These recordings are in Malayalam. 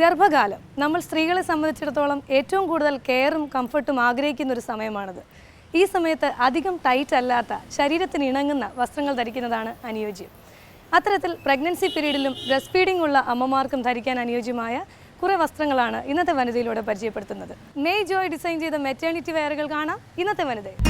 ഗർഭകാലം നമ്മൾ സ്ത്രീകളെ സംബന്ധിച്ചിടത്തോളം ഏറ്റവും കൂടുതൽ കെയറും കംഫർട്ടും ആഗ്രഹിക്കുന്ന ഒരു സമയമാണത്. ഈ സമയത്ത് അധികം ടൈറ്റ് അല്ലാത്ത ശരീരത്തിന് ഇണങ്ങുന്ന വസ്ത്രങ്ങൾ ധരിക്കുന്നതാണ് അനുയോജ്യം. അത്തരത്തിൽ പ്രഗ്നൻസി പീരീഡിലും ബ്രസ്റ്റ് ഫീഡിംഗ് ഉള്ള അമ്മമാർക്കും ധരിക്കാൻ അനുയോജ്യമായ കുറേ വസ്ത്രങ്ങളാണ് ഇന്നത്തെ വനിതയിലൂടെ പരിചയപ്പെടുത്തുന്നത്. മെയ് ജോയ് ഡിസൈൻ ചെയ്ത മെറ്റേണിറ്റി വെയറുകൾ കാണാം ഇന്നത്തെ വനിതയിൽ.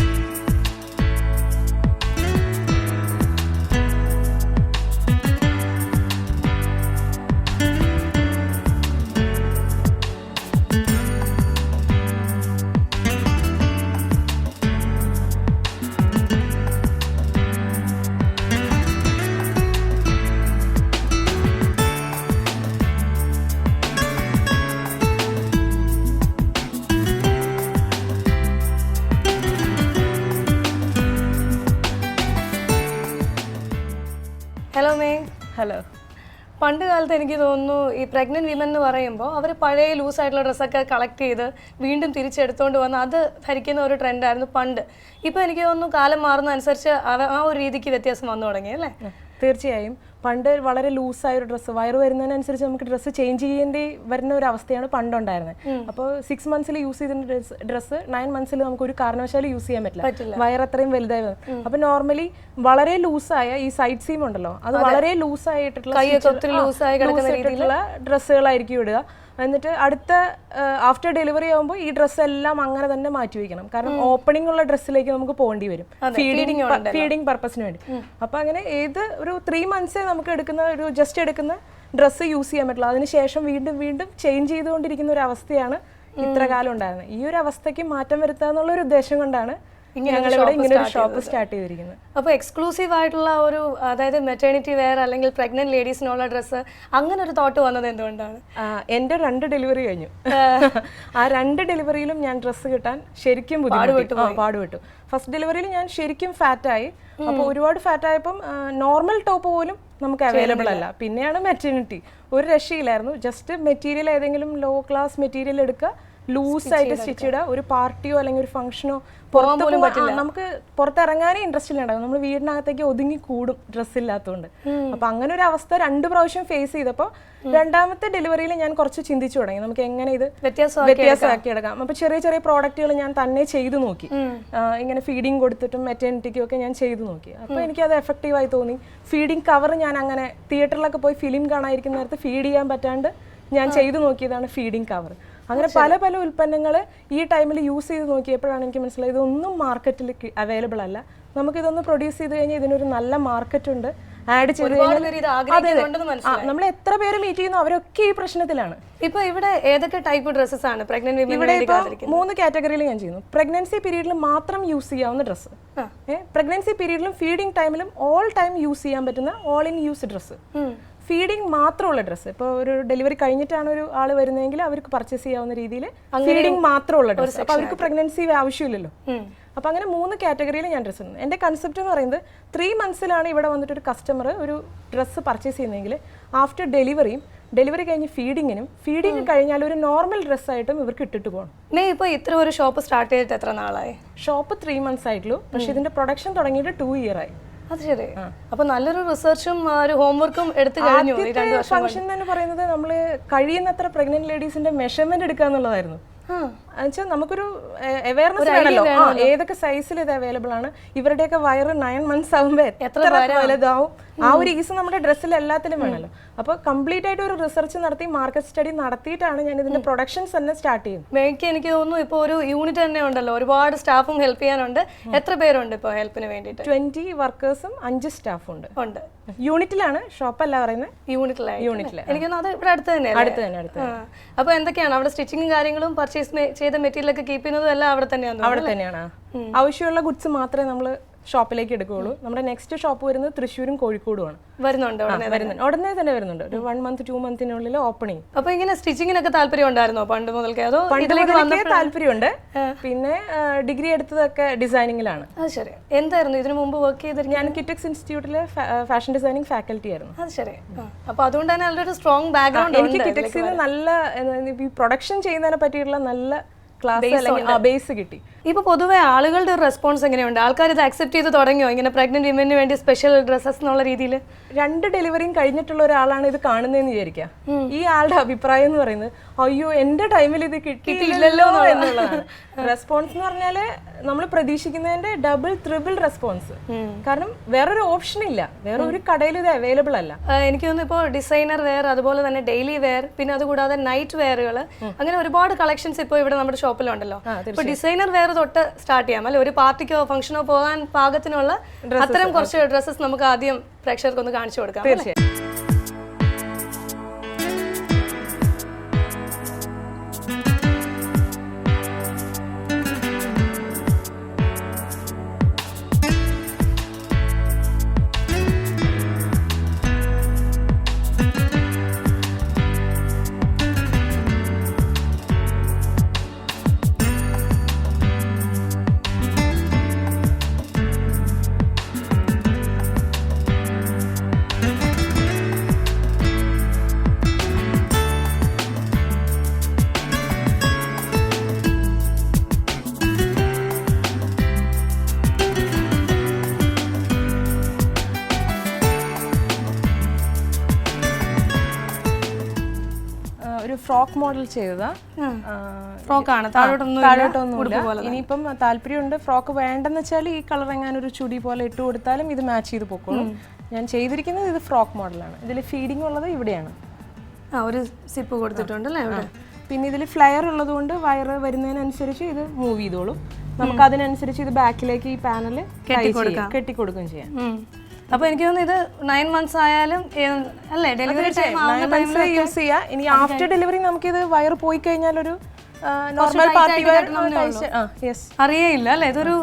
Hello may. ഹലോ. പണ്ട് കാലത്ത് എനിക്ക് തോന്നുന്നു ഈ പ്രഗ്നന്റ് വിമൻ എന്ന് പറയുമ്പോൾ അവർ പഴയ ലൂസായിട്ടുള്ള ഡ്രസ്സൊക്കെ കളക്ട് ചെയ്ത് വീണ്ടും തിരിച്ചെടുത്തുകൊണ്ട് വന്ന് അത് ധരിക്കുന്ന ഒരു ട്രെൻഡായിരുന്നു പണ്ട്. ഇപ്പോൾ എനിക്ക് തോന്നുന്നു കാലം മാറുന്ന അനുസരിച്ച് ആ ഒരു രീതിക്ക് വ്യത്യാസം വന്നു തുടങ്ങി അല്ലേ? തീർച്ചയായും പണ്ട് വളരെ ലൂസായ ഒരു ഡ്രസ്സ് വയറ് വരുന്നതിനനുസരിച്ച് നമുക്ക് ഡ്രസ്സ് ചേഞ്ച് ചെയ്യേണ്ടി വരുന്ന ഒരു അവസ്ഥയാണ് പണ്ടുണ്ടായിരുന്നത്. അപ്പോൾ 6 months യൂസ് ചെയ്തിരുന്ന ഡ്രസ്സ് 9 months നമുക്ക് ഒരു കാരണവശാലും യൂസ് ചെയ്യാൻ പറ്റില്ല, വയർ അത്രയും വലുതായി വന്നു. അപ്പൊ നോർമലി വളരെ ലൂസായ ഈ സൈഡ് സീം ഉണ്ടല്ലോ, അത് വളരെ ലൂസായിട്ടുള്ള ഡ്രസ്സുകളായിരിക്കും ഇടുക. എന്നിട്ട് അടുത്ത ആഫ്റ്റർ ഡെലിവറി ആകുമ്പോൾ ഈ ഡ്രസ്സ് എല്ലാം അങ്ങനെ തന്നെ മാറ്റി വയ്ക്കണം. കാരണം ഓപ്പണിംഗ് ഉള്ള ഡ്രസ്സിലേക്ക് നമുക്ക് പോകേണ്ടി വരും ഫീഡിങ് പർപ്പസിന് വേണ്ടി. അപ്പൊ അങ്ങനെ ഒരു 3 months നമുക്ക് എടുക്കുന്ന ഒരു ജസ്റ്റ് എടുക്കുന്ന ഡ്രസ്സ് യൂസ് ചെയ്യാൻ പറ്റില്ല. അതിനുശേഷം വീണ്ടും വീണ്ടും ചേഞ്ച് ചെയ്തുകൊണ്ടിരിക്കുന്ന ഒരു അവസ്ഥയാണ് ഇത്ര കാലം ഉണ്ടായിരുന്നത്. ഈ ഒരു അവസ്ഥയ്ക്ക് മാറ്റം വരുത്തുക എന്നുള്ള ഒരു ഉദ്ദേശം കൊണ്ടാണ് ഞങ്ങളിവിടെ ഇങ്ങനെ ഒരു ഷോപ്പ് സ്റ്റാർട്ട് ചെയ്തിരിക്കുന്നത്. അപ്പോൾ എക്സ്ക്ലൂസീവ് ആയിട്ടുള്ള ഒരു, അതായത് മെറ്റേണിറ്റി വെയർ അല്ലെങ്കിൽ പ്രഗ്നന്റ് ലേഡീസിനുള്ള ഡ്രസ്സ്, അങ്ങനെ ഒരു തോട്ട് വന്നത് എന്തുകൊണ്ടാണ്? എൻ്റെ 2 ഡെലിവറി കഴിഞ്ഞു. ആ 2 ഡെലിവറിയിലും ഞാൻ ഡ്രസ്സ് കിട്ടാൻ ശരിക്കും പാടുപെട്ടു. ഫസ്റ്റ് ഡെലിവറിയിൽ ഞാൻ ശരിക്കും ഫാറ്റായി. അപ്പോൾ ഒരുപാട് ഫാറ്റായപ്പം നോർമൽ ടോപ്പ് പോലും നമുക്ക് അവൈലബിൾ അല്ല. പിന്നെയാണ് മെറ്റേണിറ്റി. ഒരു രക്ഷയില്ലായിരുന്നു. ജസ്റ്റ് മെറ്റീരിയൽ ഏതെങ്കിലും ലോ ക്ലാസ് മെറ്റീരിയൽ എടുക്കുക, ലൂസായിട്ട് സ്റ്റിച്ച് ഇടുക. ഒരു പാർട്ടിയോ അല്ലെങ്കിൽ ഒരു ഫംഗ്ഷനോ നമുക്ക് പുറത്തിറങ്ങാനേ ഇൻട്രസ്റ്റ് ഇല്ലാണ്ടാവും. നമ്മൾ വീടിനകത്തേക്ക് ഒതുങ്ങി കൂടും ഡ്രസ്സ് ഇല്ലാത്തതുകൊണ്ട്. അപ്പൊ അങ്ങനെ ഒരു അവസ്ഥ 2 പ്രാവശ്യം ഫേസ് ചെയ്തപ്പോൾ രണ്ടാമത്തെ ഡെലിവറിയിൽ ഞാൻ കുറച്ച് ചിന്തിച്ചു തുടങ്ങി, നമുക്ക് എങ്ങനെ ഇത് വ്യത്യാസമാക്കി എടുക്കാം. അപ്പൊ ചെറിയ ചെറിയ പ്രോഡക്റ്റുകൾ ഞാൻ തന്നെ ചെയ്തു നോക്കി. ഇങ്ങനെ ഫീഡിങ് കൊടുത്തിട്ടും മെറ്റേണിറ്റിക്കും ഒക്കെ ഞാൻ ചെയ്തു നോക്കി. അപ്പൊ എനിക്കത് എഫക്റ്റീവായി തോന്നി. ഫീഡിങ് കവർ ഞാൻ അങ്ങനെ തിയേറ്ററിലൊക്കെ പോയി ഫിലിം കാണാതിരിക്കുന്ന നേരത്ത് ഫീഡ് ചെയ്യാൻ പറ്റാണ്ട് ഞാൻ ചെയ്തു നോക്കിയതാണ് ഫീഡിങ് കവർ. അങ്ങനെ പല പല ഉൽപ്പന്നങ്ങൾ ഈ ടൈമിൽ യൂസ് ചെയ്ത് നോക്കിയപ്പോഴാണ് എനിക്ക് മനസ്സിലായത് ഇതൊന്നും മാർക്കറ്റിൽ അവൈലബിൾ അല്ല. നമുക്കിതൊന്ന് പ്രൊഡ്യൂസ് ചെയ്ത് കഴിഞ്ഞാൽ ഇതിനൊരു നല്ല മാർക്കറ്റ് ഉണ്ട്. ആഡ് ചെയ്ത് നമ്മൾ എത്ര പേര് മീറ്റ് ചെയ്യുന്നു അവരൊക്കെ ഈ പ്രശ്നത്തിലാണ്. ഇപ്പൊ ഇവിടെ ഏതൊക്കെ ടൈപ്പ് ഡ്രസ്സസ് ആണ് പ്രഗ്നന്റ് വിമൻ? ഇവിടെ ഇപ്പോൾ 3 കാറ്റഗറിയിൽ ഞാൻ ചെയ്യുന്നു. പ്രഗ്നൻസി പീരീഡിൽ മാത്രം യൂസ് ചെയ്യാവുന്ന ഡ്രസ്സ്, പ്രഗ്നൻസി പീരീഡിലും ഫീഡിംഗ് ടൈമിലും ഓൾ ടൈം യൂസ് ചെയ്യാൻ പറ്റുന്ന all in use dress, feeding മാത്രമുള്ള ഡ്രസ്സ്. ഇപ്പോൾ ഒരു ഡെലിവറി കഴിഞ്ഞിട്ടാണ് ഒരു ആള് വരുന്നതെങ്കിൽ അവർക്ക് പർച്ചേസ് ചെയ്യാവുന്ന രീതിയിൽ ഫീഡിംഗ് മാത്രമുള്ള ഡ്രസ്സ്. അപ്പൊ അവർക്ക് പ്രഗ്നൻസി ആവശ്യമില്ലല്ലോ. അപ്പൊ അങ്ങനെ 3 കാറ്റഗറിയിൽ ഞാൻ ഡ്രസ്സ് ഉണ്ട്. എന്റെ കൺസെപ്റ്റ് എന്ന് പറയുന്നത് 3 months ഇവിടെ വന്നിട്ട് ഒരു കസ്റ്റമർ ഒരു ഡ്രസ്സ് പർച്ചേസ് ചെയ്യുന്നതെങ്കിൽ ആഫ്റ്റർ ഡെലിവറി കഴിഞ്ഞ് ഫീഡിങ് കഴിഞ്ഞാൽ ഒരു നോർമൽ ഡ്രസ്സായിട്ടും ഇവർക്ക് ഇട്ടിട്ട് പോകണം. ഇപ്പൊ ഇത്ര ഒരു ഷോപ്പ് സ്റ്റാർട്ട് ചെയ്തിട്ട് എത്ര നാളായി? ഷോപ്പ് 3 months ആയിട്ടുള്ളൂ. പക്ഷെ ഇതിന്റെ പ്രൊഡക്ഷൻ തുടങ്ങിയിട്ട് 2 years ആയി. അത് ശരി. അപ്പൊ നല്ലൊരു റിസർച്ചും ഒരു ഹോംവർക്കും എടുത്തു കഴിഞ്ഞു. ഫംഗ്ഷൻ തന്നെ പറയുന്നത് നമ്മൾ കഴിയുന്നത്ര പ്രഗ്നന്റ് ലേഡീസിന്റെ മെഷർമെന്റ് എടുക്കുക എന്നുള്ളതായിരുന്നു. എന്നുവെച്ചാൽ നമുക്കൊരു അവയർനെസ് വേണമല്ലോ, ഏതൊക്കെ സൈസിൽ ഇത് അവൈലബിൾ ആണ്. ഇവരുടെയൊക്കെ വയറ് 9 months ആകുമ്പോൾ എത്ര വലുതാവും, ആ ഒരു ഈസ് നമ്മുടെ ഡ്രസ്സിൽ എല്ലാത്തിലും വേണമല്ലോ. അപ്പോൾ കംപ്ലീറ്റ് ആയിട്ട് ഒരു റിസർച്ച് നടത്തി മാർക്കറ്റ് സ്റ്റഡി നടത്തിയിട്ടാണ് ഞാൻ ഇതിന്റെ പ്രൊഡക്ഷൻസ് തന്നെ സ്റ്റാർട്ട് ചെയ്യുന്നത്. എനിക്ക് തോന്നുന്നു ഇപ്പോൾ ഒരു യൂണിറ്റ് തന്നെ ഉണ്ടല്ലോ, ഒരുപാട് സ്റ്റാഫും ഹെൽപ്പ് ചെയ്യാനുണ്ട്. എത്ര പേരുണ്ട് ഇപ്പോൾ ഹെൽപ്പിന് വേണ്ടിയിട്ട്? 20 വർക്കേഴ്സും 5 സ്റ്റാഫും ഉണ്ട്. യൂണിറ്റിലാണ്, ഷോപ്പല്ല പറയുന്നത്. യൂണിറ്റിൽ എനിക്ക് അത് ഇവിടെ അടുത്ത് തന്നെ. അപ്പൊ എന്തൊക്കെയാണ് അവിടെ സ്റ്റിച്ചിങ്ങും കാര്യങ്ങളും പർച്ചേസ് ചെയ്ത മെറ്റീരിയൽ ഒക്കെ കീപ്പ് ചെയ്യുന്നതും എല്ലാം അവിടെ തന്നെയാണ്. ആവശ്യമുള്ള ഗുഡ്സ് മാത്രമേ നമ്മൾ ഷോപ്പിലേക്ക് എടുക്കുകയുള്ളൂ. നമ്മുടെ നെക്സ്റ്റ് ഷോപ്പ് വരുന്നത് തൃശ്ശൂരും കോഴിക്കോടുമാണ്. ഉടനെ തന്നെ വരുന്നുണ്ട്. ഒരു 1 month 2 months ഓപ്പണിംഗ്. അപ്പൊ ഇങ്ങനെ സ്റ്റിച്ചിങ്ങിനൊക്കെ താല്പര്യം ഉണ്ടായിരുന്നോ പണ്ട് മുതൽക്കേ? അതോ താല്പര്യമുണ്ട്. പിന്നെ ഡിഗ്രി എടുത്തതൊക്കെ ഡിസൈനിങ്ങിലാണ്. അത് ശരി. എന്തായിരുന്നു ഇതിനു മുമ്പ് വർക്ക് ചെയ്തിരുന്നത്? ഞാൻ കിറ്റക്സ് ഇൻസ്റ്റിറ്റ്യൂട്ടിലെ ഫാഷൻ ഡിസൈനിങ് ഫാക്കൽറ്റി ആയിരുന്നു. അത് ശരി. അപ്പൊ അതുകൊണ്ട് തന്നെ നല്ലൊരു സ്ട്രോങ് ബാക്ക്ഗ്രൗണ്ട് എനിക്ക് കിറ്റക്സിൽ നല്ല പ്രൊഡക്ഷൻ ചെയ്യുന്നതിനെ പറ്റിയിട്ടുള്ള നല്ല ക്ലാസ് അല്ലെങ്കിൽ ബേസ് കിട്ടി. ഇപ്പോൾ പൊതുവെ ആളുകളുടെ ഒരു റെസ്പോൺസ് എങ്ങനെയുണ്ട്? ആൾക്കാർ ഇത് അക്സെപ്റ്റ് ചെയ്ത് തുടങ്ങിയോ ഇങ്ങനെ പ്രഗ്നന്റ് വിമന് വേണ്ടി സ്പെഷ്യൽ ഡ്രസ്സസ് എന്നുള്ള രീതിയിൽ? 2 ഡെലിവറിയും കഴിഞ്ഞിട്ടുള്ള ഒരാളാണ് ഇത് കാണുന്നതെന്ന് വിചാരിക്കുക. ഈ ആളുടെ അഭിപ്രായം എന്ന് പറയുന്നത് അയ്യോ എൻ്റെ ടൈമിൽ ഇത് കിട്ടിയില്ലല്ലോ എന്നുള്ളതാണ്. റെസ്പോൺസ് എന്ന് പറഞ്ഞാൽ നമ്മൾ പ്രതീക്ഷിക്കുന്നതിന്റെ ഡബിൾ ട്രിപ്പിൾ റെസ്പോൺസ്. കാരണം വേറൊരു ഓപ്ഷൻ ഇല്ല, വേറെ ഒരു കടയിൽ ഇത് അവൈലബിൾ അല്ല. എനിക്ക് തോന്നുന്നു ഇപ്പോൾ ഡിസൈനർ വെയർ, അതുപോലെ തന്നെ ഡെയിലി വെയർ, പിന്നെ അതുകൂടാതെ നൈറ്റ് വെയറുകൾ, അങ്ങനെ ഒരുപാട് കളക്ഷൻസ് ഇപ്പോൾ ഇവിടെ നമ്മുടെ ഷോപ്പിലുണ്ടല്ലോ. ഇപ്പോൾ ഡിസൈനർ വെയർ തൊട്ട് സ്റ്റാർട്ട് ചെയ്യാം അല്ലെ? ഒരു പാർട്ടിക്കോ ഫംഗ്ഷനോ പോകാൻ പാകത്തിനുള്ള അത്തരം കുറച്ച് ഡ്രസ്സസ് നമുക്ക് ആദ്യം പ്രേക്ഷകർക്ക് ഒന്ന് കാണിച്ചു കൊടുക്കാം. തീർച്ചയായും. ഒരു ഫ്രോക്ക് മോഡൽ ചെയ്തതാ. ഫ്രോക്കാണ്, താഴോട്ടൊന്നുമില്ല. ഇനിയിപ്പം താല്പര്യമുണ്ട് ഫ്രോക്ക് വേണ്ടെന്ന് വെച്ചാൽ ഈ കളർ എങ്ങാനും ഒരു ചുടി പോലെ ഇട്ട് കൊടുത്താലും ഇത് മാച്ച് ചെയ്ത് പൊക്കോളും. ഞാൻ ചെയ്തിരിക്കുന്നത് ഇത് ഫ്രോക്ക് മോഡലാണ്. ഇതിൽ ഫീഡിങ് ഉള്ളത് ഇവിടെയാണ്. ഒരു സിപ്പ് കൊടുത്തിട്ടുണ്ട് അല്ലേ ഇവിടെ. പിന്നെ ഇതിൽ ഫ്ലയർ ഉള്ളതുകൊണ്ട് വയറ് വരുന്നതിനനുസരിച്ച് ഇത് മൂവ് ചെയ്തോളും. നമുക്ക് അതിനനുസരിച്ച് ഇത് ബാക്കിലേക്ക് ഈ പാനൽ കെട്ടിക്കൊടുക്കുകയും ചെയ്യാം. അപ്പൊ എനിക്ക് തോന്നുന്നു ഇത് 9 months ആയാലും അല്ലേ ഡെലിവറി യൂസ് ചെയ്യാം. ഇനി ആഫ്റ്റർ ഡെലിവറി നമുക്ക് ഇത് വയർ പോയി കഴിഞ്ഞാൽ ഒരു നോർമൽ പാർട്ടി വെയർ അറിയയില്ല അല്ലേ? ഇതൊരു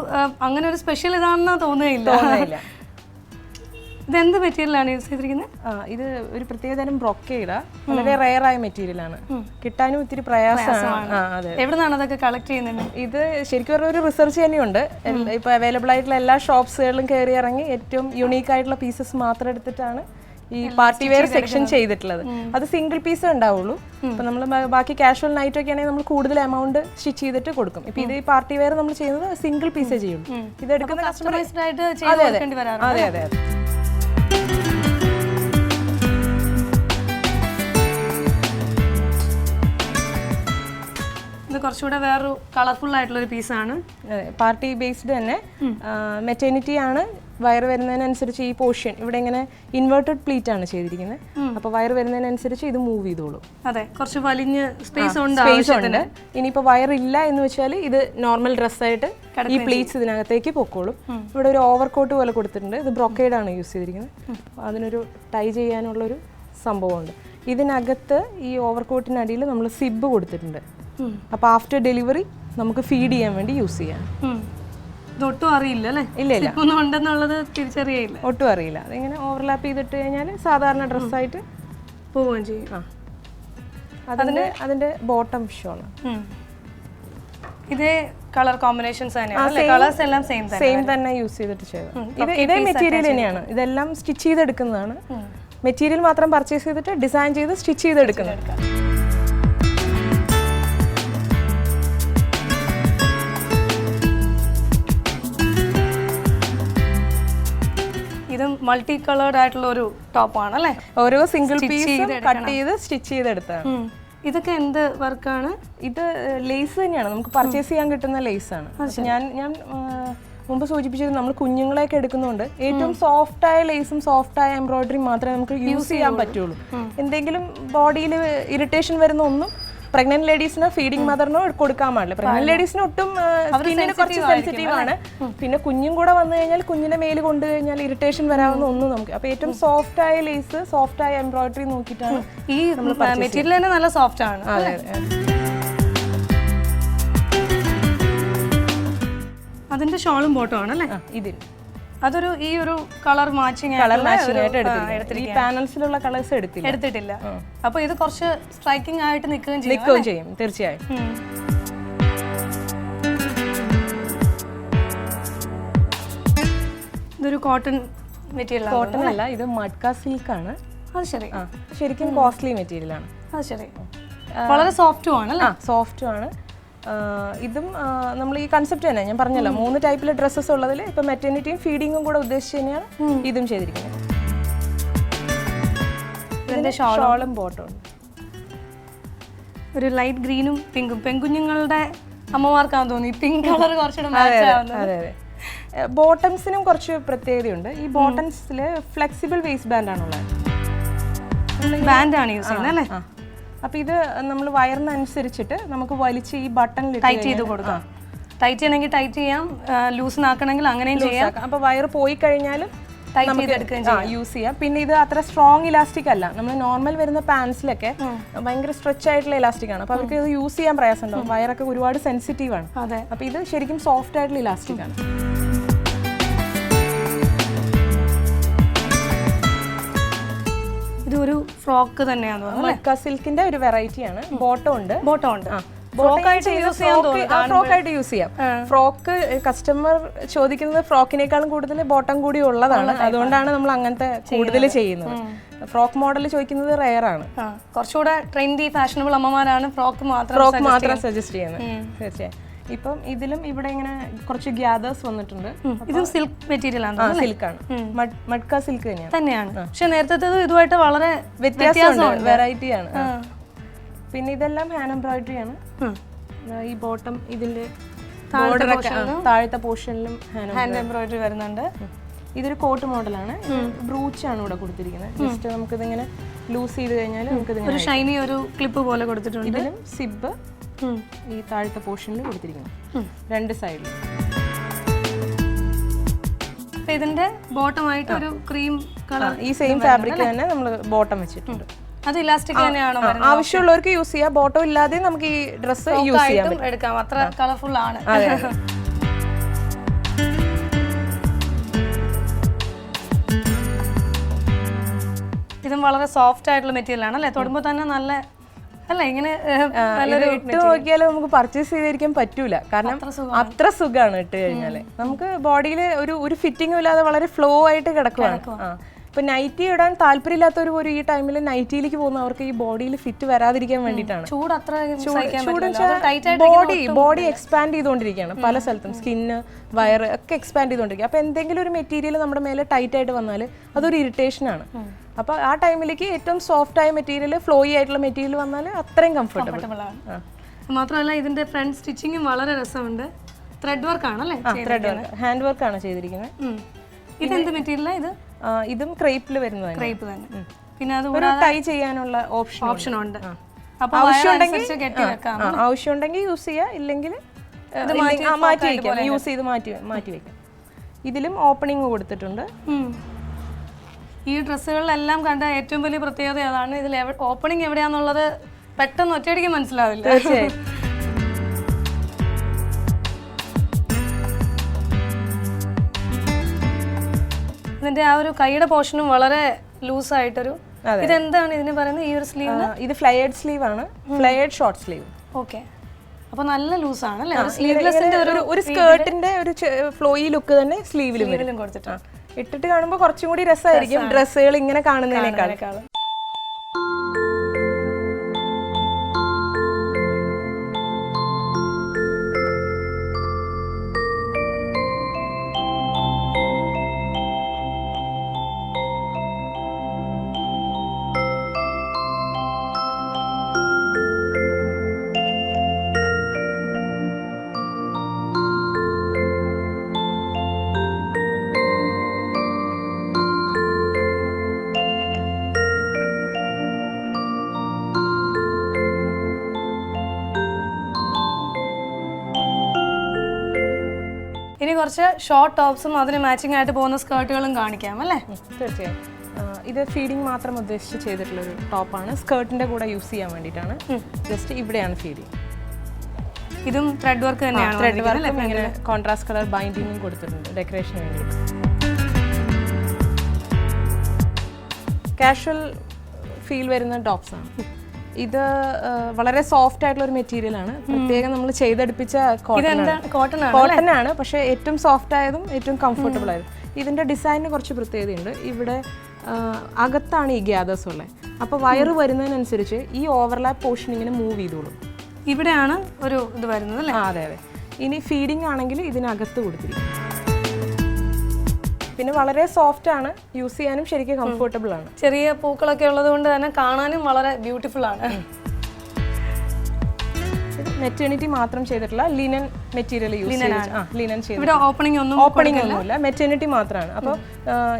അങ്ങനെ ഒരു സ്പെഷ്യൽ ഇതാണെന്ന് തോന്നുകയില്ല. ഇതെന്ത് മെറ്റീരിയലാണ് യൂസ് ചെയ്തിരിക്കുന്നത്? ഇത് ഒരു പ്രത്യേകതരം ബ്രൊക്കേഡാ. വളരെ റെയർ ആയ മെറ്റീരിയലാണ്, കിട്ടാനും ഒത്തിരി പ്രയാസമാണ്. എവിടെ നിന്നാണ് അതൊക്കെ കളക്ട് ചെയ്യുന്നത്? ഇത് ശരിക്കും പറഞ്ഞ ഒരു റിസർച്ച് തന്നെയുണ്ട്. ഇപ്പൊ അവൈലബിൾ ആയിട്ടുള്ള എല്ലാ ഷോപ്സുകളിലും കയറി ഇറങ്ങി ഏറ്റവും യുണീക്ക് ആയിട്ടുള്ള പീസസ് മാത്രം എടുത്തിട്ടാണ് ഈ പാർട്ടി വെയർ സെക്ഷൻ ചെയ്തിട്ടുള്ളത്. അത് സിംഗിൾ പീസ് ഉണ്ടാവുള്ളൂ. ഇപ്പൊ നമ്മൾ ബാക്കി കാഷ്വൽ നൈറ്റ് ഒക്കെ ആണെങ്കിൽ നമ്മൾ കൂടുതൽ എമൗണ്ട് സ്റ്റിച്ച് ചെയ്തിട്ട് കൊടുക്കും. ഇപ്പൊ ഇത് ഈ പാർട്ടി വെയർ നമ്മൾ ചെയ്യുന്നത് സിംഗിൾ പീസേ ചെയ്യുള്ളൂ. ഇത് എടുക്കുന്ന കസ്റ്റമൈസ്ഡ് ആയിട്ട് അതെ അതെ. ഇത് കുറച്ചുകൂടെ വേറൊരു കളർഫുൾ ആയിട്ടുള്ള ഒരു പീസാണ്. പാർട്ടി ബേസ്ഡ് തന്നെ. മെറ്റേണിറ്റി ആണ്. വയർ വരുന്നതിനനുസരിച്ച് ഈ പോർഷൻ ഇവിടെ ഇങ്ങനെ ഇൻവേർട്ടഡ് പ്ലീറ്റ് ആണ് ചെയ്തിരിക്കുന്നത്. അപ്പൊ വയർ വരുന്നതിനനുസരിച്ച് ഇത് മൂവ് ചെയ്തോളൂ. അതെ, കുറച്ച് വലിഞ്ഞ് സ്പേസ് ഉണ്ട്. ഇനിയിപ്പോ വയർ ഇല്ല എന്ന് വെച്ചാൽ ഇത് നോർമൽ ഡ്രസ്സായിട്ട് ഈ പ്ലീറ്റ്സ് ഇതിനകത്തേക്ക് പൊക്കോളും. ഇവിടെ ഒരു ഓവർകോട്ട് പോലെ കൊടുത്തിട്ടുണ്ട്. ഇത് ബ്രൊക്കേഡ് ആണ് യൂസ് ചെയ്തിരിക്കുന്നത്. അതിനൊരു ടൈ ചെയ്യാനുള്ള ഒരു സംഭവമുണ്ട്. ഇതിനകത്ത് ഈ ഓവർകോട്ടിനടിയിൽ നമ്മൾ സിബ് കൊടുത്തിട്ടുണ്ട്. അപ്പൊ ആഫ്റ്റർ ഡെലിവറി നമുക്ക് ഫീഡ് ചെയ്യാൻ വേണ്ടി യൂസ് ചെയ്യാം. ഒട്ടും അറിയില്ല അല്ലേ? ഇല്ല, ഉണ്ടെന്നുള്ളത് തിരിച്ചറിയില്ല, ഒട്ടും അറിയില്ല. അതിങ്ങനെ ഓവർലാപ്പ് ചെയ്തിട്ട് കഴിഞ്ഞാൽ സാധാരണ ഡ്രസ്സായിട്ട് പോവുകയും ചെയ്യും. അതിന്റെ ബോട്ടം ഷോള് ഇതേ കളർ കോമ്പിനേഷൻസ് തന്നെയാണ്. കളേഴ്സ് എല്ലാം സെയിം തന്നെ യൂസ് ചെയ്തിട്ട് ചെയ്തത്. ഇതേ മെറ്റീരിയൽ തന്നെയാണ്. ഇതെല്ലാം സ്റ്റിച്ച് ചെയ്തെടുക്കുന്നതാണ്. മെറ്റീരിയൽ മാത്രം പർച്ചേസ് ചെയ്തിട്ട് ഡിസൈൻ ചെയ്ത് സ്റ്റിച്ച് ചെയ്തെടുക്കുന്നത്. ഇതും മൾട്ടി കളേർഡ് ആയിട്ടുള്ള ഒരു ടോപ്പാണ് അല്ലേ? ഓരോ സിംഗിൾ പീസ് കട്ട് ചെയ്ത് സ്റ്റിച്ച് ചെയ്തെടുത്താണ്. ഇതൊക്കെ എന്ത് വർക്കാണ്? ഇത് ലേസ് തന്നെയാണ്, നമുക്ക് പർച്ചേസ് ചെയ്യാൻ കിട്ടുന്ന ലേസ് ആണ്. ഞാൻ മുമ്പ് സൂചിപ്പിച്ചത് നമ്മൾ കുഞ്ഞുങ്ങളെയൊക്കെ എടുക്കുന്നതുകൊണ്ട് ഏറ്റവും സോഫ്റ്റ് ആയ ലേസും സോഫ്റ്റ് ആയ എംബ്രോയിഡറി മാത്രമേ നമുക്ക് യൂസ് ചെയ്യാൻ പറ്റുള്ളൂ. എന്തെങ്കിലും ബോഡിയിൽ ഇറിറ്റേഷൻ വരുന്ന ഒന്നും പ്രഗ്നന്റ് ലേഡീസിന് ഫീഡിംഗ് മദറിനോ കൊടുക്കാൻ പാടില്ല. പ്രഗ്നന്റ് ലേഡീസിന് ഒട്ടും സ്കിന്നിന് കുറച്ച് സെൻസിറ്റീവ് ആണ്. പിന്നെ കുഞ്ഞും കൂടെ വന്നു കഴിഞ്ഞാൽ കുഞ്ഞിനെ മേല് കൊണ്ടു കഴിഞ്ഞാൽ ഇറിറ്റേഷൻ വരാവുന്ന ഒന്നും നമുക്ക്. അപ്പൊ ഏറ്റവും സോഫ്റ്റ് ആയ ലേസ്, സോഫ്റ്റ് ആയ എംബ്രോയിഡറി നോക്കിയിട്ടാണ് ഈ മെറ്റീരിയൽ തന്നെ നല്ല സോഫ്റ്റ് ആണ്. അതിന്റെ ഷോളും ബോട്ടോ ആണല്ലേ ഇതിൽ? അതൊരു ഈ ഒരു കളർ മാച്ചിങ് പാനൽസിലുള്ള കളേഴ്സ് എടുത്തിട്ടില്ല. അപ്പൊ ഇത് കുറച്ച് സ്ട്രൈക്കിംഗ് ആയിട്ട് നിൽക്കുകയും ചെയ്യും. തീർച്ചയായും. ഇതൊരു കോട്ടൺ മെറ്റീരിയൽ? കോട്ടൺ അല്ല, ഇത് മഡ്ക സിൽക്ക് ആണ്. അത് ശരി, ശരിക്കും കോസ്റ്റ്ലി മെറ്റീരിയൽ ആണ്. അത് ശരി. വളരെ സോഫ്റ്റും ആണ്. സോഫ്റ്റും ആണ്. ഇതും നമ്മൾ ഈ കൺസെപ്റ്റ് തന്നെ ഞാൻ പറഞ്ഞല്ലോ 3 ടൈപ്പിലെ ഡ്രസ്സസ് ഉള്ളതിൽ ഇപ്പം മെറ്റേണിറ്റിയും ഫീഡിങ്ങും കൂടെ ഉദ്ദേശിച്ച് തന്നെയാണ് ഇതും ചെയ്തിരിക്കുന്നത്. ഇതിന്റെ ഷോളും ബോട്ടവും ഒരു ലൈറ്റ് ഗ്രീനും പിങ്കും. പെൺകുഞ്ഞുങ്ങളുടെ അമ്മമാർക്കാന്ന് തോന്നി പിങ്ക് കളർ കുറച്ചുകൂടെ മാച്ച് ആവുന്നത്. അതെ അതെ. ബോട്ടംസിനും കുറച്ച് പ്രത്യേകതയുണ്ട്. ഈ ബോട്ടംസിൽ ഫ്ലെക്സിബിൾ വേസ്റ്റ് ബാൻഡ് ആണുള്ളത്. ബാൻഡാണ് യൂസ് ചെയ്യുന്നത് അല്ലേ? അപ്പോൾ ഇത് നമ്മൾ വയറിനനുസരിച്ചിട്ട് നമുക്ക് വലിച്ച് ഈ ബട്ടണിൽ ടൈറ്റ് ചെയ്ത് കൊടുക്കാം. ടൈറ്റ് ചെയ്യണമെങ്കിൽ ടൈറ്റ് ചെയ്യാം, ലൂസിനാക്കണമെങ്കിൽ അങ്ങനെയും ചെയ്യാം. അപ്പോൾ വയർ പോയി കഴിഞ്ഞാലും യൂസ് ചെയ്യാം. പിന്നെ ഇത് അത്ര സ്ട്രോങ് ഇലാസ്റ്റിക് അല്ല. നമ്മൾ നോർമൽ വരുന്ന പാൻസിലൊക്കെ ഭയങ്കര സ്ട്രെച്ച് ആയിട്ടുള്ള ഇലാസ്റ്റിക് ആണ്. അപ്പോൾ അവർക്ക് ഇത് യൂസ് ചെയ്യാൻ പ്രയാസം ഉണ്ടാവും. വയറൊക്കെ ഒരുപാട് സെൻസിറ്റീവ് ആണ്. അപ്പോൾ ഇത് ശരിക്കും സോഫ്റ്റ് ആയിട്ടുള്ള ഇലാസ്റ്റിക് ആണ്. ഇതൊരു ഫ്രോക്ക് തന്നെയാണെന്ന് തോന്നുന്നു. മക്ക സിൽക്കിന്റെ ഒരു വെറൈറ്റി ആണ്. ബോട്ടം ഉണ്ട്. ഫ്രോക്കായിട്ട് യൂസ് ചെയ്യാം. ഫ്രോക്ക് കസ്റ്റമർ ചോദിക്കുന്നത് ഫ്രോക്കിനേക്കാളും കൂടുതൽ ബോട്ടം കൂടി ഉള്ളതാണ്. അതുകൊണ്ടാണ് നമ്മൾ അങ്ങനത്തെ കൂടുതൽ ചെയ്യുന്നത്. ഫ്രോക്ക് മോഡൽ ചോദിക്കുന്നത് റെയർ ആണ്. കുറച്ചുകൂടെ ട്രെൻഡി ഫാഷനബിൾ അമ്മമാരാണ് ഫ്രോക്ക് മാത്രം സജസ്റ്റ് ചെയ്യുന്നത്. തീർച്ചയായും. ഇപ്പം ഇതിലും ഇവിടെ ഇങ്ങനെ കുറച്ച് ഗ്യാദേഴ്സ് വന്നിട്ടുണ്ട്. ഇതും സിൽക്ക് മെറ്റീരിയൽ ആണ്. സിൽക്കാണ്, മഡ്ക സിൽക്ക് തന്നെയാണ്. പക്ഷെ നേരത്തെ ഇതുമായിട്ട് വളരെ വ്യത്യാസമുണ്ട്, വെറൈറ്റി ആണ്. പിന്നെ ഇതെല്ലാം ഹാൻഡ് എംബ്രോയിഡറി ആണ്. ഈ ബോട്ടം ഇതിന്റെ താഴത്തെ പോർഷനിലും ഹാൻഡ് എംബ്രോയിഡറി വരുന്നുണ്ട്. ഇതൊരു കോട്ട് മോഡലാണ്. ബ്രൂച്ച് ആണ് ഇവിടെ കൊടുത്തിരിക്കുന്നത്. ജസ്റ്റ് നമുക്കിതിങ്ങനെ ലൂസ് ചെയ്ത് കഴിഞ്ഞാൽ നമുക്കിത് ഒരു ഷൈനി ഒരു ക്ലിപ്പ് പോലെ കൊടുത്തിട്ടുണ്ട്. ഇതിലും സിബ് ഈ താഴത്തെ പോർഷനിൽ കൊടുത്തിരിക്കുന്നു, 2 സൈഡിലും. ഇതിന്റെ ബോട്ടം ആയിട്ട് ഒരു ക്രീം കളർ ഈ സെയിം ഫാബ്രിക് തന്നെ നമ്മൾ ബോട്ടം വെച്ചിട്ടുണ്ട്. അത് ഇലാസ്റ്റിക് തന്നെയാണോ? ആവശ്യമുള്ളവർക്ക് യൂസ് ചെയ്യാം. ബോട്ടം ഇല്ലാതെ നമുക്ക് ഈ ഡ്രസ്സ് യൂസ് ചെയ്യാം, എടുക്കാം. അത്ര കളർഫുൾ ആണ്. ഇതും വളരെ സോഫ്റ്റ് ആയിട്ടുള്ള മെറ്റീരിയൽ ആണ് അല്ലേ? തൊടുമ്പോൾ തന്നെ നല്ല അല്ല ഇങ്ങനെ ഇട്ട് നോക്കിയാൽ നമുക്ക് പർച്ചേസ് ചെയ്തിരിക്കാൻ പറ്റൂല. കാരണം അത്ര സുഖമാണ് ഇട്ട് കഴിഞ്ഞാല്. നമുക്ക് ബോഡിയിൽ ഒരു ഫിറ്റിംഗും ഇല്ലാതെ വളരെ ഫ്ലോ ആയിട്ട് കിടക്കുവാണ്. ഇപ്പൊ നൈറ്റി ഇടാൻ താല്പര്യമില്ലാത്തവർ ഒരു ഈ ടൈമിൽ നൈറ്റിയിലേക്ക് പോകുന്നവർക്ക് ഈ ബോഡിയിൽ ഫിറ്റ് വരാതിരിക്കാൻ വേണ്ടിയിട്ടാണ്. ബോഡി എക്സ്പാൻഡ് ചെയ്തുകൊണ്ടിരിക്കുകയാണ് പല സ്ഥലത്തും. സ്കിന്ന്, വയറ് ഒക്കെ എക്സ്പാൻഡ് ചെയ്തുകൊണ്ടിരിക്കുക. അപ്പൊ എന്തെങ്കിലും ഒരു മെറ്റീരിയൽ നമ്മുടെ മേലെ ടൈറ്റ് ആയിട്ട് വന്നാൽ അതൊരു ഇറിറ്റേഷൻ ആണ്. അപ്പൊ ആ ടൈമിലേക്ക് ഏറ്റവും സോഫ്റ്റ് ആയ മെറ്റീരിയൽ, ഫ്ലോയി ആയിട്ടുള്ള മെറ്റീരിയൽ വന്നാൽ അത്രയും കംഫർട്ടബിൾ ആണ്. മാത്രമല്ല ഇതിന്റെ ഫ്രണ്ട് സ്റ്റിച്ചിങ്ങും വളരെ രസമുണ്ട്. ത്രെഡ് വർക്ക് ആണല്ലേ? ത്രെഡ് വർക്ക്, ഹാൻഡ് വർക്ക് ആണ് ചെയ്തിരിക്കുന്നത്. ഇതെന്ത് മെറ്റീരിയൽ? ഇതും ക്രേപ്പിൽ വരുന്നത്. ക്രേപ്പ് തന്നെ. പിന്നെ അത് ടൈ ചെയ്യാനുള്ള ഓപ്ഷൻ ഉണ്ട്. ആവശ്യമുണ്ടെങ്കിൽ യൂസ് ചെയ്യാം, ഇല്ലെങ്കിൽ മാറ്റി വെക്കാം. യൂസ് ചെയ്ത് മാറ്റി വെക്കാം. ഇതിലും ഓപ്പണിംഗ് കൊടുത്തിട്ടുണ്ട്. ഈ ഡ്രസ്സുകളിലെല്ലാം കണ്ട ഏറ്റവും വലിയ പ്രത്യേകത അതാണ്. ഇതിൽ ഓപ്പണിംഗ് എവിടെയാന്നുള്ളത് പെട്ടെന്ന് ഒറ്റയടിക്ക് മനസ്സിലാവില്ല. തീർച്ചയായും. ഇതിന്റെ ആ ഒരു കൈയുടെ പോർഷനും വളരെ ലൂസ് ആയിട്ടൊരു. ഇതെന്താണ് ഇതിന് പറയുന്നത്? ഈ ഒരു സ്ലീവ് ഇത് ഫ്ലയേർഡ് സ്ലീവ് ആണ്. Flared short sleeve. ഓക്കെ. അപ്പൊ നല്ല ലൂസ് ആണ് അല്ലേ? ഒരു സ്കേർട്ടിന്റെ ഒരു ഫ്ലോയി ലുക്ക് തന്നെ സ്ലീവിലും കൊടുത്തിട്ടുണ്ട്. ഇട്ടിട്ട് കാണുമ്പോൾ കുറച്ചും കൂടി രസമായിരിക്കും ഡ്രസ്സുകൾ ഇങ്ങനെ കാണുന്നതിനേക്കാൾ. ഇനി കുറച്ച് ഷോർട്ട് ടോപ്സും അതിന് മാച്ചിങ് ആയിട്ട് പോകുന്ന സ്കേർട്ടുകളും കാണിക്കാം അല്ലേ? തീർച്ചയായും. ഇത് ഫീഡിങ് മാത്രം ഉദ്ദേശിച്ച് ചെയ്തിട്ടുള്ളൊരു ടോപ്പാണ്. സ്കേർട്ടിന്റെ കൂടെ യൂസ് ചെയ്യാൻ വേണ്ടിയിട്ടാണ്. ജസ്റ്റ് ഇവിടെയാണ് ഫീഡിങ്. ഇതും ത്രെഡ് വർക്ക് തന്നെയാണ്. ത്രെഡ് വർക്കും ഇങ്ങനെ കോൺട്രാസ്റ്റ് കളർ ബൈൻഡിങ്ങും കൊടുത്തിട്ടുണ്ട് ഡെക്കറേഷന് വേണ്ടിയിട്ട്. കാഷ്വൽ ഫീൽ വരുന്ന ടോപ്സാണ്. ഇത് വളരെ സോഫ്റ്റ് ആയിട്ടുള്ള ഒരു മെറ്റീരിയൽ ആണ്. പ്രത്യേകം നമ്മൾ ചെയ്തെടുപ്പിച്ച കോട്ടൺ ആണ്. പക്ഷേ ഏറ്റവും സോഫ്റ്റ് ആയതും ഏറ്റവും കംഫർട്ടബിൾ ആയതും. ഇതിന്റെ ഡിസൈനിന് കുറച്ച് പ്രത്യേകതയുണ്ട്. ഇവിടെ അകത്താണ് ഈ ഗ്യാദേഴ്സ് ഉള്ളത്. അപ്പോൾ വയറ് വരുന്നതിനനുസരിച്ച് ഈ ഓവർലാപ്പ് പോർഷൻ ഇങ്ങനെ മൂവ് ചെയ്തോളും. ഇവിടെയാണ് ഒരു ഇത് വരുന്നത് അല്ലേ? അതെ അതെ. ഇനി ഫീഡിങ് ആണെങ്കിൽ ഇതിനകത്ത് കൊടുത്തിരിക്കും. പിന്നെ വളരെ സോഫ്റ്റ് ആണ്, യൂസ് ചെയ്യാനും ശരിക്കും കംഫർട്ടബിൾ ആണ്. ചെറിയ പൂക്കളൊക്കെ ഉള്ളത് കൊണ്ട് തന്നെ കാണാനും വളരെ ബ്യൂട്ടിഫുൾ ആണ്. മെറ്റേണിറ്റി മാത്രം ചെയ്തിട്ടുള്ള ലിനൻ മെറ്റീരിയൽ യൂസ് ലിനൻ ചെയ്ത്. ഇവിടെ ഓപ്പണിംഗ് ഒന്നുമില്ല, മെറ്റേണിറ്റി മാത്രമാണ്. അപ്പോൾ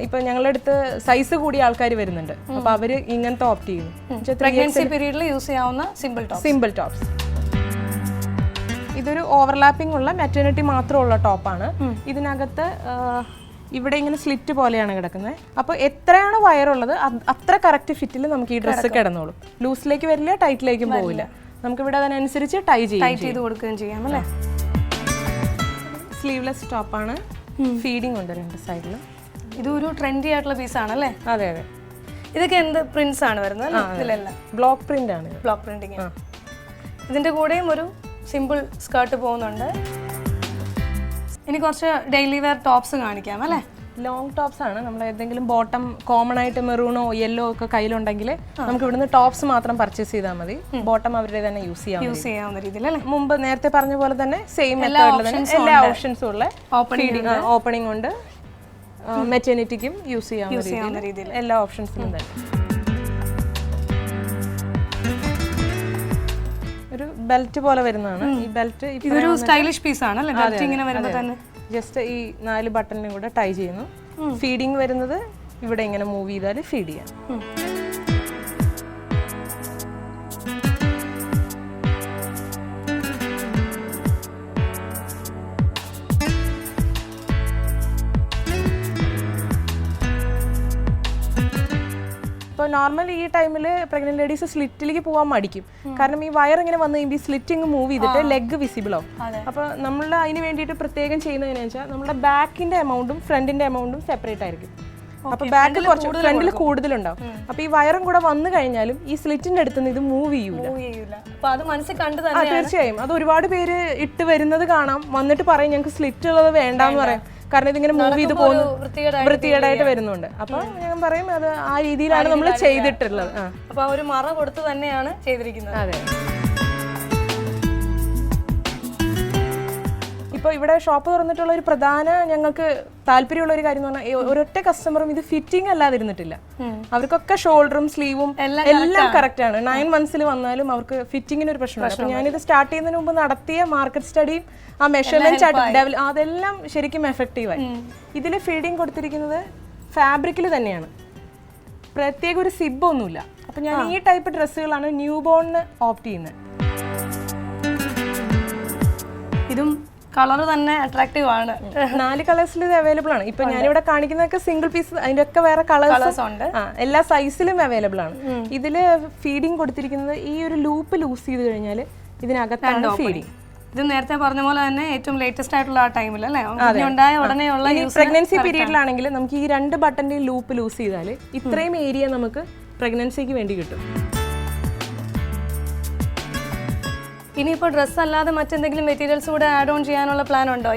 ഇപ്പൊ ഞങ്ങളുടെ അടുത്ത് സൈസ് കൂടിയ ആൾക്കാർ വരുന്നുണ്ട്, അപ്പൊ അവര് ഇങ്ങനത്തെ ഓപ്റ്റ് ചെയ്യുന്നു. പ്രഗ്നൻസി പീരീഡിൽ യൂസ് ചെയ്യാവുന്ന സിമ്പിൾ ടോപ്സ്. ഇതൊരു ഓവർലാപ്പിംഗ് ഉള്ള മെറ്റേണിറ്റി മാത്രമുള്ള ടോപ്പാണ്. ഇതിനകത്ത് ഇവിടെ ഇങ്ങനെ സ്ലിറ്റ് പോലെയാണ് കിടക്കുന്നത്. അപ്പോൾ എത്രയാണ് വയറുള്ളത് അത്ര കറക്റ്റ് ഫിറ്റിൽ നമുക്ക് ഈ ഡ്രസ്സ് കിടന്നോളും. ലൂസിലേക്ക് വരില്ല, ടൈറ്റിലേക്കും പോവില്ല. നമുക്ക് ഇവിടെ അതിനനുസരിച്ച് ടൈ ചെയ്ത് കൊടുക്കുകയും ചെയ്യാം അല്ലേ? സ്ലീവ്ലെസ് ടോപ്പാണ്, ഫീഡിംഗ് ഉണ്ട് രണ്ട് സൈഡിലും. ഇതൊരു ട്രെൻഡി ആയിട്ടുള്ള പീസാണ് അല്ലേ? അതെ അതെ. ഇതൊക്കെ എന്ത് പ്രിന്റ്സ് ആണ് വരുന്നത്? ഇതിലെല്ലാം ബ്ലോക്ക് പ്രിന്റ് ആണ്. Block printing. ഇതിന്റെ കൂടെയും ഒരു സിമ്പിൾ സ്കേർട്ട് പോകുന്നുണ്ട്. ഇനി കുറച്ച് ഡെയിലി വെയർ ടോപ്സ് കാണിക്കാം അല്ലേ? ലോങ് ടോപ്സ് ആണ്. നമ്മൾ ഏതെങ്കിലും ബോട്ടം കോമൺ ആയിട്ട് മെറൂണോ യെല്ലോ ഒക്കെ കയ്യിലുണ്ടെങ്കിൽ നമുക്ക് ഇവിടുന്ന് ടോപ്സ് മാത്രം പർച്ചേസ് ചെയ്താൽ മതി. ബോട്ടം അവരുടെ തന്നെ യൂസ് ചെയ്യാവുന്ന രീതിയിൽ അല്ലേ? മുമ്പ് നേരത്തെ പറഞ്ഞ പോലെ തന്നെ സെയിം മെത്തേഡിൽ തന്നെ എല്ലാ ഓപ്ഷൻസും ഉള്ള ഓപ്പണിംഗ് ഉണ്ട്. മെറ്റേണിറ്റിക്കും യൂസ് ചെയ്യാവുന്ന രീതിയിൽ എല്ലാ ഓപ്ഷൻസിലും തന്നെ. ഒരു ബെൽറ്റ് പോലെ വരുന്നതാണ് ഈ ബെൽറ്റ്. ഇതൊരു സ്റ്റൈലിഷ് പീസ് ആണ് അല്ലേ? ബെൽറ്റ് ഇങ്ങനെ വരുമ്പോൾ തന്നെ ജസ്റ്റ് ഈ 4 ബട്ടണിനും കൂടെ ടൈ ചെയ്യുന്നു. ഫീഡിങ് വരുന്നത് ഇവിടെ ഇങ്ങനെ മൂവ് ചെയ്താൽ ഫീഡ് ചെയ്യാം. ഇപ്പോൾ നോർമൽ ഈ ടൈമിൽ പ്രഗ്നന്റ് ലേഡീസ് സ്ലിറ്റിലേക്ക് പോകാൻ മടിക്കും. കാരണം ഈ വയർ ഇങ്ങനെ വന്നു കഴിയുമ്പോൾ ഈ സ്ലിറ്റിങ് മൂവ് ചെയ്തിട്ട് ലെഗ് വിസിബിൾ ആവും. അപ്പോൾ നമ്മൾ അതിന് വേണ്ടിയിട്ട് പ്രത്യേകം ചെയ്യുന്നതെന്ന് വെച്ചാൽ നമ്മുടെ ബാക്കിന്റെ എമൗണ്ടും ഫ്രണ്ടിന്റെ എമൗണ്ടും സെപ്പറേറ്റ് ആയിരിക്കും. അപ്പൊ ബാക്കിൽ കുറച്ച് ഫ്രണ്ടിൽ കൂടുതലുണ്ടാവും. അപ്പൊ ഈ വയറും കൂടെ വന്നു കഴിഞ്ഞാലും ഈ സ്ലിറ്റിന്റെ അടുത്ത് നിന്ന് ഇത് മൂവ് ചെയ്യൂല. തീർച്ചയായും അത് ഒരുപാട് പേര് ഇട്ട് വരുന്നത് കാണാം. വന്നിട്ട് പറയും ഞങ്ങൾക്ക് സ്ലിറ്റ് ഉള്ളത് വേണ്ടാന്ന് പറയാം. കാരണം ഇതിങ്ങനെ മൂവ് ചെയ്ത് പോകുന്നു, വൃത്തികേടായിട്ട് വരുന്നുണ്ട്. അപ്പൊ ഞാൻ പറയും അത് ആ രീതിയിലാണ് നമ്മൾ ചെയ്തിട്ടുള്ളത്. അപ്പൊ ഒരു മറ കൊടുത്ത് തന്നെയാണ് ചെയ്തിരിക്കുന്നത്. അതെ. ഇപ്പോൾ ഇവിടെ ഷോപ്പ് തുറന്നിട്ടുള്ള ഒരു പ്രധാന ഞങ്ങൾക്ക് താല്പര്യമുള്ള ഒരു കാര്യം എന്ന് പറഞ്ഞാൽ ഒരൊറ്റ കസ്റ്റമറും ഇത് ഫിറ്റിംഗ് അല്ലാതിരുന്നിട്ടില്ല. അവർക്കൊക്കെ ഷോൾഡറും സ്ലീവും എല്ലാം കറക്റ്റ് ആണ്. 9 months വന്നാലും അവർക്ക് ഫിറ്റിങ്ങിന് ഒരു പ്രശ്നമില്ല. അപ്പോൾ ഞാനിത് സ്റ്റാർട്ട് ചെയ്യുന്നതിന് മുമ്പ് നടത്തിയ മാർക്കറ്റ് സ്റ്റഡിയും ആ മെഷർമെന്റ് അതെല്ലാം ശരിക്കും എഫക്റ്റീവായി. ഇതിൽ ഫീഡിങ് കൊടുത്തിരിക്കുന്നത് ഫാബ്രിക്കിൽ തന്നെയാണ്, പ്രത്യേക ഒരു സിബ് ഒന്നുമില്ല. അപ്പം ഞാൻ ഈ ടൈപ്പ് ഡ്രസ്സുകളാണ് ന്യൂ ബോണിന് ഓപ്റ്റ് ചെയ്യുന്നത്. ഇതും കളർ തന്നെ അട്രാക്റ്റീവ് ആണ്. 4 കളേഴ്സിൽ ഇത് അവൈലബിൾ ആണ്. ഇപ്പൊ ഞാനിവിടെ കാണിക്കുന്നതൊക്കെ സിംഗിൾ പീസ്, അതിന്റെ ഒക്കെ വേറെ കളേഴ്സ് ഉണ്ട്. എല്ലാ സൈസിലും അവൈലബിൾ ആണ്. ഇതില് ഫീഡിങ് കൊടുത്തിരിക്കുന്നത് ഈ ഒരു ലൂപ്പ് ലൂസ് ചെയ്ത് കഴിഞ്ഞാൽ ഇതിനകത്താണ് ഫീഡിങ്. ഇത് നേരത്തെ പറഞ്ഞ പോലെ തന്നെ ഏറ്റവും ലേറ്റസ്റ്റ് ആയിട്ടുള്ള ആ ടൈമിൽ അല്ലേ ഉണ്ടായ ഉടനെയുള്ള പ്രഗ്നൻസി പീരീഡിലാണെങ്കിൽ നമുക്ക് ഈ 2 ബട്ടന്റെ ലൂപ്പ് ലൂസ് ചെയ്താൽ ഇത്രയും ഏരിയ നമുക്ക് പ്രഗ്നൻസിക്ക് വേണ്ടി കിട്ടും. ഇനിയിപ്പോ ഡ്രസ് അല്ലാതെ മറ്റെന്തെങ്കിലും മെറ്റീരിയൽസ് കൂടെ ആഡ് ഓൺ ചെയ്യാനുള്ള പ്ലാൻ ഉണ്ടോ?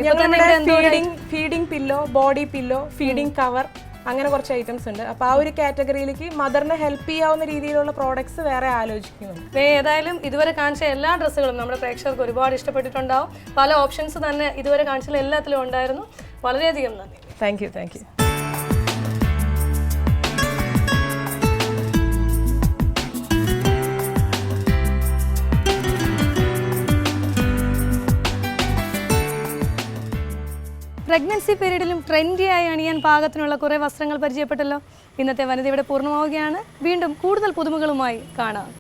Feeding pillow, body pillow, feeding cover, അങ്ങനെ കുറച്ച് ഐറ്റംസ് ഉണ്ട്. അപ്പോൾ ആ ഒരു കാറ്റഗറിയിലേക്ക് മദറിനെ ഹെൽപ്പ് ചെയ്യാവുന്ന രീതിയിലുള്ള പ്രോഡക്ട്സ് വേറെ ആലോചിക്കുന്നുണ്ട്. ഏതായാലും ഇതുവരെ കാണിച്ച എല്ലാ ഡ്രസ്സുകളും നമ്മുടെ പ്രേക്ഷകർക്ക് ഒരുപാട് ഇഷ്ടപ്പെട്ടിട്ടുണ്ടാവും. പല ഓപ്ഷൻസ് തന്നെ ഇതുവരെ കാണിച്ച എല്ലാത്തിലും ഉണ്ടായിരുന്നു. വളരെയധികം നന്ദി. Thank you. പ്രഗ്നൻസി പീരീഡിലും ട്രെൻഡിയായി അണിയാൻ പാകത്തിനുള്ള കുറേ വസ്ത്രങ്ങൾ പരിചയപ്പെട്ടല്ലോ. ഇന്നത്തെ വനിത ഇവിടെ പൂർണ്ണമാവുകയാണ്. വീണ്ടും കൂടുതൽ പുതുമകളുമായി കാണാം.